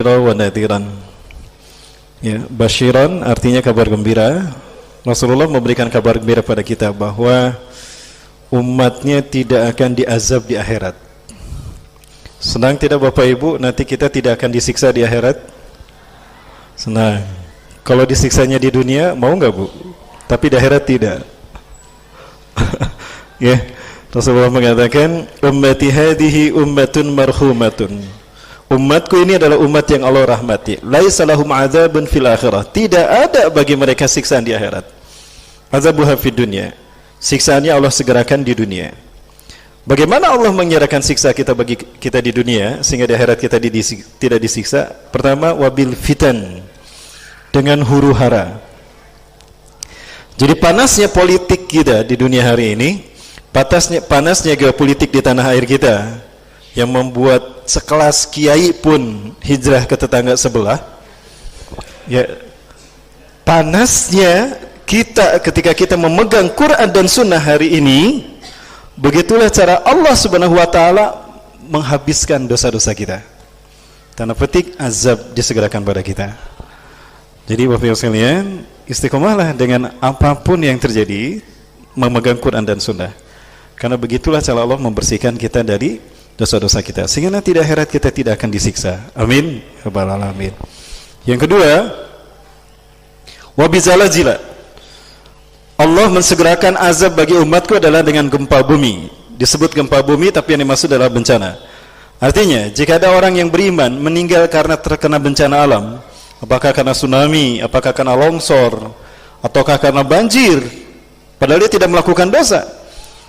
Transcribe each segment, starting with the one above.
wa nadhiran. Ya, basyiran artinya kabar gembira. Rasulullah memberikan kabar gembira pada kita bahwa umatnya tidak akan diazab di akhirat. Senang tidak Bapak Ibu nanti kita tidak akan disiksa di akhirat? Senang. Kalau disiksanya di dunia mau enggak Bu? Tapi di akhirat tidak. Ya, Rasulullah mengatakan ummati hadhihi ummatun marhumatun. Umatku ini adalah umat yang Allah rahmati. Laisa lahum adzabun fil akhirah. Tidak ada bagi mereka siksaan di akhirat. Azabuha fid dunya. Siksaannya Allah segerakan di dunia. Bagaimana Allah menyerahkan siksa kita bagi kita di dunia sehingga di akhirat kita tidak disiksa? Pertama, wabil fitan, dengan huru-hara. Jadi panasnya politik kita di dunia hari ini, panasnya geopolitik di tanah air kita, yang membuat sekelas kiai pun hijrah ke tetangga sebelah. Ya, panasnya kita ketika kita memegang Quran dan Sunnah hari ini, begitulah cara Allah Subhanahu wa taala menghabiskan dosa-dosa kita. Tanda petik azab disegerakan pada kita. Jadi Bapak Ibu sekalian, istiqomahlah dengan apapun yang terjadi, memegang Quran dan Sunnah. Karena begitulah cara Allah membersihkan kita dari dosa-dosa kita, sehingga nanti di akhirat kita tidak akan disiksa. Amin ya rabbal alamin. Yang kedua, wabizalazila, Allah mensegerakan azab bagi umatku adalah dengan gempa bumi. Disebut gempa bumi tapi yang dimaksud adalah bencana. Artinya jika ada orang yang beriman meninggal karena terkena bencana alam, apakah karena tsunami, apakah karena longsor, ataukah karena banjir, padahal dia tidak melakukan dosa,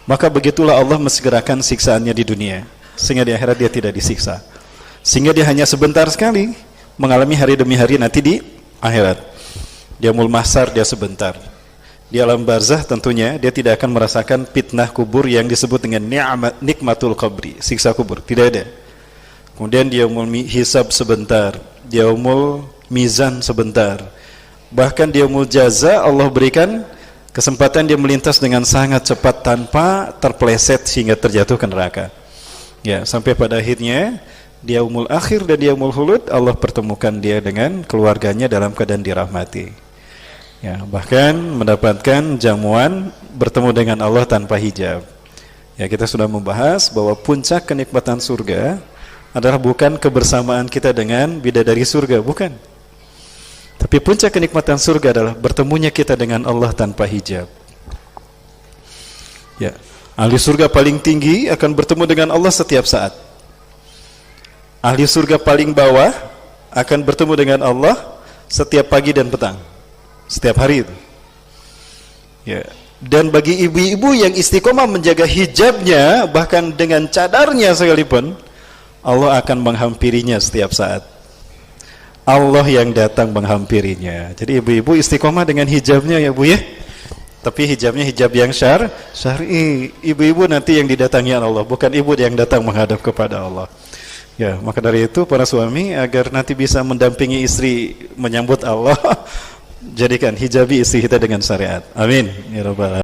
maka begitulah Allah mensegerakan siksaannya di dunia, sehingga di akhirat dia tidak disiksa, sehingga dia hanya sebentar sekali mengalami hari demi hari nanti di akhirat. Dia yaumul mahsyar dia sebentar. Di alam barzah tentunya dia tidak akan merasakan fitnah kubur yang disebut dengan nikmatul qabri, siksa kubur, tidak ada. Kemudian dia yaumul hisab sebentar, dia yaumul mizan sebentar, bahkan dia yaumul jaza Allah berikan kesempatan dia melintas dengan sangat cepat tanpa terpeleset sehingga terjatuh ke neraka. Ya, sampai pada akhirnya di yaumul akhir dan di yaumul khulud Allah pertemukan dia dengan keluarganya dalam keadaan dirahmati. Ya, bahkan mendapatkan jamuan bertemu dengan Allah tanpa hijab. Ya, kita sudah membahas bahwa puncak kenikmatan surga adalah bukan kebersamaan kita dengan bidadari surga, bukan. Tapi puncak kenikmatan surga adalah bertemunya kita dengan Allah tanpa hijab. Ya, ahli surga paling tinggi akan bertemu dengan Allah setiap saat. Ahli surga paling bawah akan bertemu dengan Allah setiap pagi dan petang. Setiap hari itu. Ya. Dan bagi ibu-ibu yang istiqomah menjaga hijabnya, bahkan dengan cadarnya sekalipun, Allah akan menghampirinya setiap saat. Allah yang datang menghampirinya. Jadi ibu-ibu istiqomah dengan hijabnya ya Bu ya. Tapi hijabnya hijab yang syar'i. Ibu-ibu nanti yang didatangi Allah, bukan ibu yang datang menghadap kepada Allah. Ya, maka dari itu para suami agar nanti bisa mendampingi istri menyambut Allah, jadikan hijabi istri kita dengan syariat. Amin ya rabbal alamin.